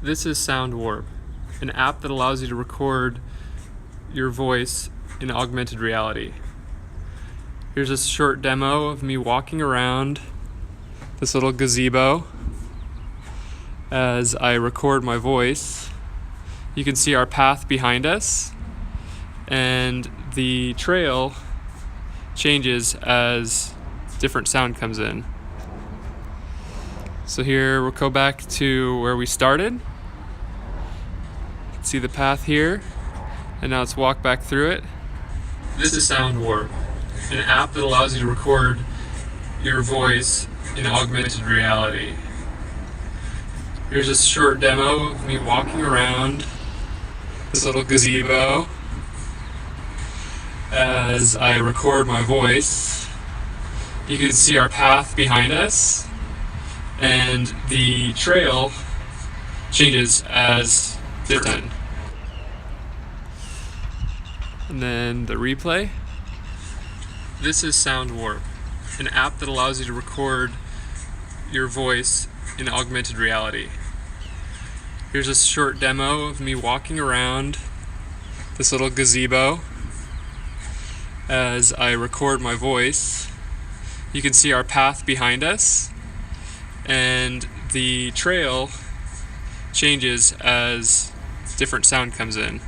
This is Sound Warp, an app that allows you to record your voice in augmented reality. Here's a short demo of me walking around this little gazebo as I record my voice. You can see our path behind us, and the trail changes as different sound comes in. So here we'll go back to where we started. See the path here, and now let's walk back through it. This is Sound Warp, an app that allows you to record your voice in augmented reality. Here's a short demo of me walking around this little gazebo as I record my voice. You can see our path behind us, and the trail changes as different. And then the replay. This is Sound Warp, an app that allows you to record your voice in augmented reality. Here's a short demo of me walking around this little gazebo as I record my voice. You can see our path behind us, and the trail changes as different sound comes in.